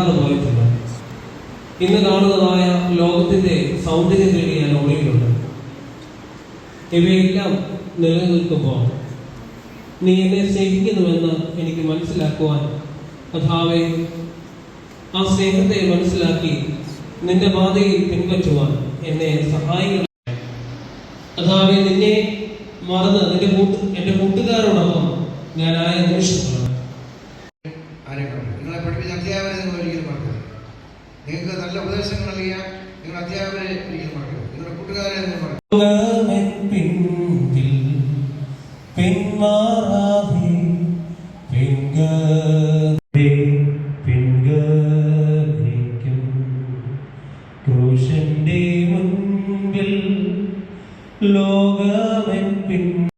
തകർന്നു പോയിട്ടുണ്ട്. ഇന്ന് കാണുന്നതായ ലോകത്തിന്റെ സൗന്ദര്യം തേടി ഞാൻ ഓടിയിട്ടുണ്ട്. ഇവയെല്ലാം നിലനിൽക്കുമ്പോൾ നീ എന്നെ സ്നേഹിക്കുന്നുവെന്ന് എനിക്ക് മനസ്സിലാക്കുവാൻ കർത്താവേ, ആ സ്നേഹത്തെ മനസ്സിലാക്കി നിന്റെ പാതയിൽ പിൻപറ്റുവാൻ എന്നെ സഹായിക്കണം. കർത്താവേ, നിന്നെ മറന്ന് എന്റെ കൂട്ടുകാരോടൊപ്പം ഞാനായ നിമിഷങ്ങളാണ്. നിങ്ങളെ പഠിപ്പിച്ച അധ്യാപകരെ നിങ്ങൾ ഒരിക്കലും മറക്കരുത്. നിങ്ങൾക്ക് നല്ല ഉപദേശങ്ങൾ നൽകിയ നിങ്ങളുടെ അധ്യാപകരെ ഒരിക്കലും മറക്കരുത്. നിങ്ങളുടെ കൂട്ടുകാരെ നിങ്ങൾ മറക്കരുത്. ക്രൂശന്റെ മുൻപിൽ ലോകമെൻ